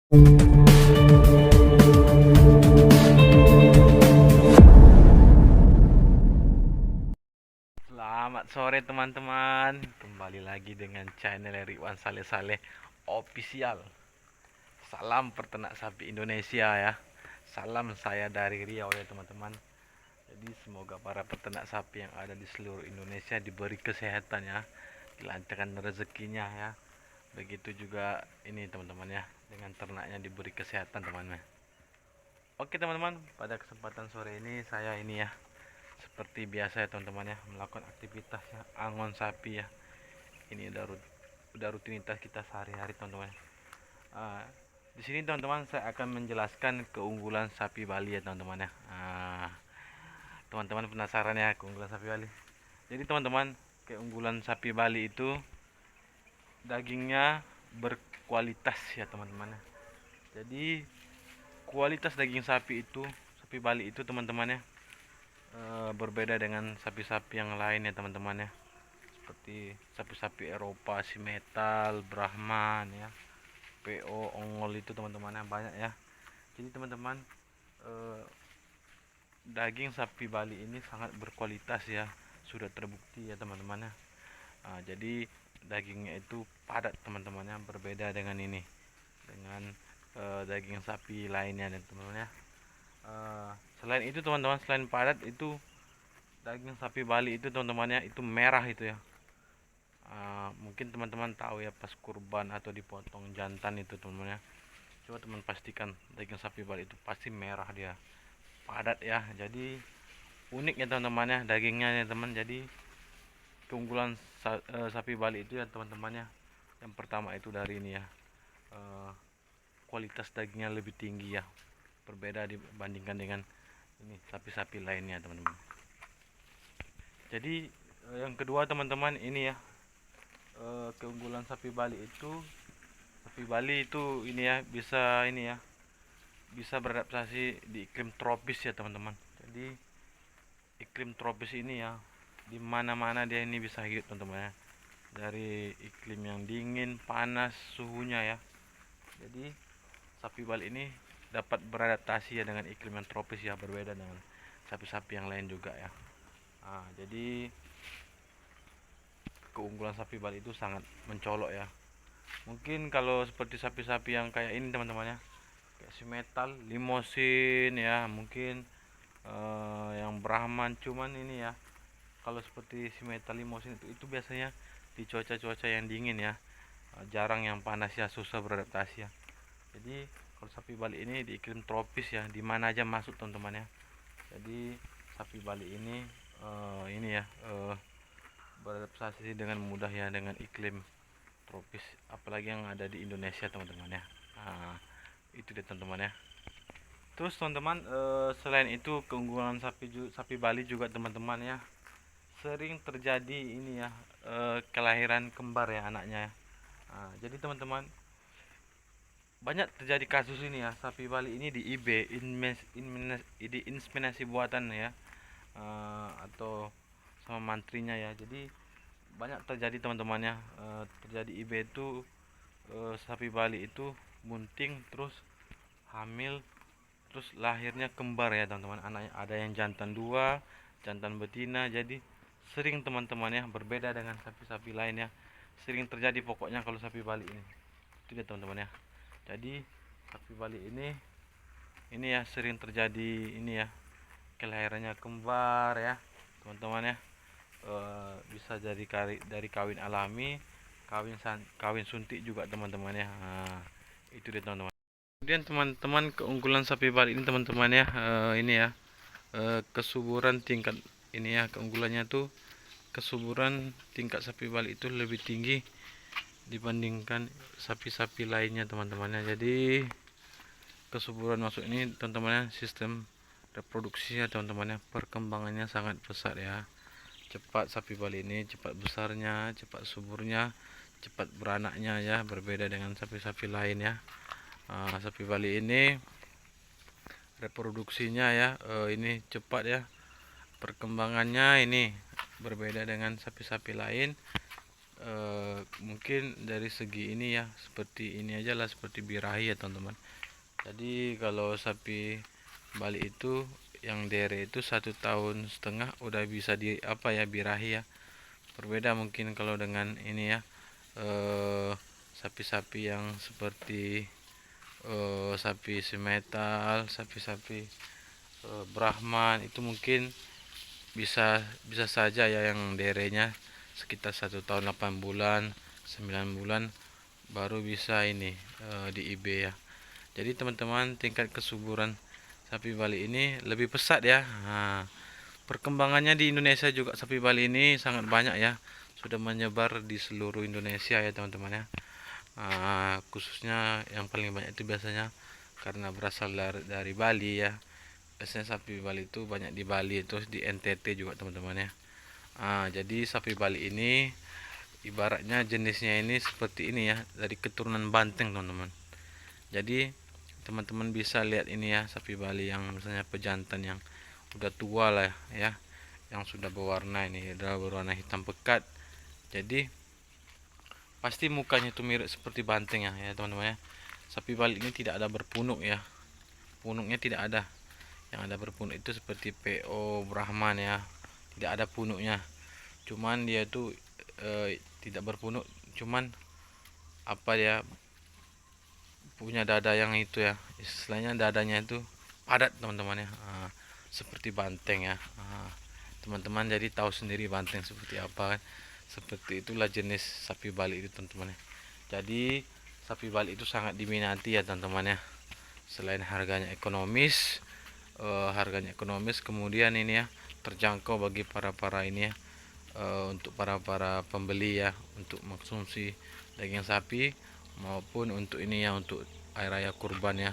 Selamat sore teman-teman, kembali lagi dengan channel Ridwan Saleh Saleh Official. Salam peternak sapi Indonesia ya. Salam saya dari Riau ya teman-teman. Jadi semoga para peternak sapi yang ada di seluruh Indonesia diberi kesehatan ya, dilancarkan rezekinya ya. Begitu juga ini teman-teman ya, dengan ternaknya diberi kesehatan teman-teman. Oke teman-teman, pada kesempatan sore ini saya ini ya, seperti biasa ya teman-teman ya, melakukan aktivitas ya, angon sapi ya. Ini udah rutinitas kita sehari-hari teman-teman. Ah, di sini teman-teman saya akan menjelaskan keunggulan sapi Bali ya teman-teman ya. Teman-teman penasaran ya keunggulan sapi Bali. Jadi teman-teman, keunggulan sapi Bali itu dagingnya berkualitas ya teman-teman ya. Jadi kualitas daging sapi itu, sapi Bali itu teman-teman ya, berbeda dengan sapi-sapi yang lain ya teman-teman ya, seperti sapi-sapi Eropa, si metal, Brahman ya, PO, Ongol itu teman-teman ya, banyak ya. Jadi teman-teman, eh, daging sapi Bali ini sangat berkualitas ya, sudah terbukti ya teman-teman ya. Jadi dagingnya itu padat teman-teman ya, berbeda dengan ini, dengan daging sapi lainnya ya teman-teman ya. Selain itu teman-teman, selain padat itu, daging sapi Bali itu teman-teman ya, itu merah itu ya. Mungkin teman-teman tahu ya, pas kurban atau dipotong jantan itu teman-teman ya, coba teman pastikan daging sapi Bali itu pasti merah dia, padat ya. Jadi unik ya teman-teman ya dagingnya ya teman. Jadi keunggulan sapi Bali itu ya teman-teman ya, yang pertama itu dari ini ya, eh, kualitas dagingnya lebih tinggi ya, berbeda dibandingkan dengan ini sapi-sapi lainnya teman-teman. Jadi yang kedua teman-teman ini ya, keunggulan sapi Bali itu, sapi Bali itu ini ya, bisa ini ya, bisa beradaptasi di iklim tropis ya teman-teman. Jadi iklim tropis ini ya, di mana-mana dia ini bisa hidup teman-teman ya, dari iklim yang dingin, panas, suhunya ya. Jadi sapi Bali ini dapat beradaptasi ya dengan iklim yang tropis ya, berbeda dengan sapi-sapi yang lain juga ya. Jadi keunggulan sapi Bali itu sangat mencolok ya. Mungkin kalau seperti sapi-sapi yang kayak ini teman-teman ya, kayak si metal, limosin ya, mungkin yang Brahman, cuman ini ya, kalau seperti si metal limosin itu biasanya di cuaca-cuaca yang dingin ya, jarang yang panas ya, susah beradaptasi ya. Jadi kalau sapi Bali ini di iklim tropis ya, di mana aja masuk teman-teman ya. Jadi sapi Bali ini ya, beradaptasi dengan mudah ya dengan iklim tropis, apalagi yang ada di Indonesia teman-teman ya. Nah, itu deh teman-teman ya. Terus teman-teman, selain itu keunggulan sapi Bali juga teman-teman ya, sering terjadi ini ya, kelahiran kembar ya anaknya ya. Jadi teman-teman, banyak terjadi kasus ini ya, sapi Bali ini di IB, di inseminasi buatan ya, atau sama mantrinya ya. Jadi banyak terjadi teman-teman ya, terjadi IB itu, sapi Bali itu bunting, terus hamil, terus lahirnya kembar ya teman-teman. Anaknya ada yang jantan dua, jantan betina. Jadi sering teman-teman ya, berbeda dengan sapi-sapi lain ya, sering terjadi pokoknya kalau sapi Bali ini. Itu dia teman-teman ya. Jadi sapi Bali ini ya, sering terjadi ini ya, kelahirannya kembar ya teman-teman ya. Bisa dari kawin alami, kawin suntik juga teman-teman ya. Itu dia teman-teman. Kemudian teman-teman, keunggulan sapi Bali ini teman-teman ya, ini ya, kesuburan tingkat ini ya, keunggulannya tuh kesuburan tingkat sapi Bali itu lebih tinggi dibandingkan sapi-sapi lainnya teman-teman ya. Jadi kesuburan masuk ini teman-teman ya, sistem reproduksinya teman-teman ya, perkembangannya sangat pesat ya. Cepat sapi Bali ini, cepat besarnya, cepat suburnya, cepat beranaknya ya, berbeda dengan sapi-sapi lain ya. Sapi Bali ini reproduksinya ya, ini cepat ya, perkembangannya ini berbeda dengan sapi-sapi lain. mungkin dari segi ini ya, seperti ini aja lah, seperti birahi ya teman-teman. Jadi kalau sapi Bali itu yang dere itu 1,5 tahun udah bisa di apa ya, birahi ya. Berbeda mungkin kalau dengan ini ya, sapi-sapi yang seperti sapi semetal, sapi-sapi Brahman itu mungkin bisa bisa saja ya yang derenya sekitar 1 tahun 8 bulan 9 bulan baru bisa ini di IB ya. Jadi teman-teman, tingkat kesuburan sapi Bali ini lebih pesat ya. Nah, perkembangannya di Indonesia juga sapi Bali ini sangat banyak ya, sudah menyebar di seluruh Indonesia ya teman-teman ya. Khususnya yang paling banyak itu biasanya karena berasal dari Bali ya. Biasanya sapi Bali itu banyak di Bali, terus di NTT juga teman-teman ya. Jadi sapi Bali ini ibaratnya jenisnya ini seperti ini ya, dari keturunan banteng teman-teman. Jadi teman-teman bisa lihat ini ya, sapi Bali yang misalnya pejantan yang udah tua lah ya, yang sudah berwarna ini, udah berwarna hitam pekat. Jadi pasti mukanya itu mirip seperti banteng ya, teman-teman ya. Sapi Bali ini tidak ada berpunuk ya, punuknya tidak ada. Yang ada berpunuk itu seperti PO Brahman ya, tidak ada punuknya. Cuman dia itu tidak berpunuk, cuman apa ya, punya dada yang itu ya, istilahnya dadanya itu padat teman-teman ya. Seperti banteng ya. Teman-teman jadi tahu sendiri banteng seperti apa kan. Seperti itulah jenis sapi Bali itu teman-teman ya. Jadi sapi Bali itu sangat diminati ya teman-teman ya. Selain harganya ekonomis, kemudian ini ya terjangkau bagi para ini ya, untuk para pembeli ya, untuk mengkonsumsi daging sapi maupun untuk ini ya, untuk hari raya kurban ya.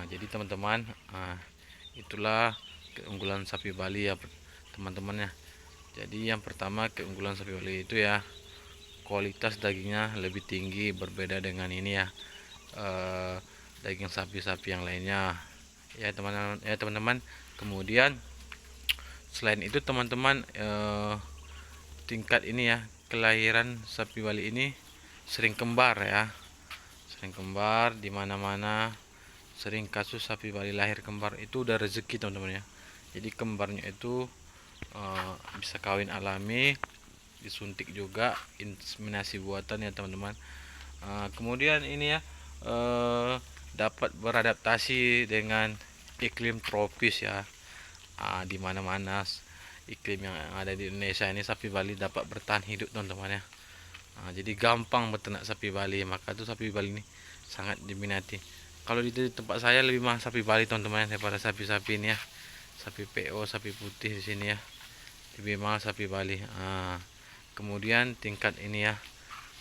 Jadi teman-teman, itulah keunggulan sapi Bali ya teman-teman ya. Jadi yang pertama, keunggulan sapi Bali itu ya, kualitas dagingnya lebih tinggi, berbeda dengan ini ya, daging sapi-sapi yang lainnya ya teman-teman. Kemudian selain itu teman-teman, tingkat ini ya, kelahiran sapi Bali ini sering kembar ya, sering kembar di mana-mana. Sering kasus sapi Bali lahir kembar itu udah rezeki teman-teman ya. Jadi kembarnya itu bisa kawin alami, disuntik juga, inseminasi buatan ya teman-teman. Kemudian ini ya, dapat beradaptasi dengan iklim tropis ya. Di mana-mana iklim yang ada di Indonesia ini sapi Bali dapat bertahan hidup teman-teman ya. Jadi gampang beternak sapi Bali, maka tuh sapi Bali ini sangat diminati. Kalau di tempat saya lebih mahal sapi Bali teman-teman daripada sapi-sapi ini ya. Sapi PO, sapi putih di sini ya, lebih mahal sapi Bali. Kemudian tingkat ini ya,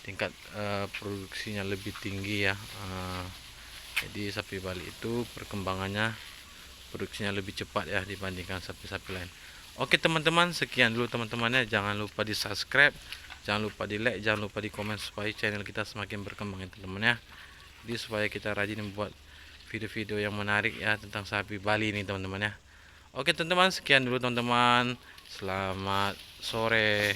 tingkat produksinya lebih tinggi ya. Jadi sapi Bali itu perkembangannya, produksinya lebih cepat ya dibandingkan sapi-sapi lain. Oke teman-teman, sekian dulu teman-temannya. Jangan lupa di subscribe, jangan lupa di like, jangan lupa di komen, supaya channel kita semakin berkembang ya teman-teman ya. Jadi supaya kita rajin membuat video-video yang menarik ya tentang sapi Bali ini teman-teman ya. Oke teman-teman, sekian dulu teman-teman. Selamat sore.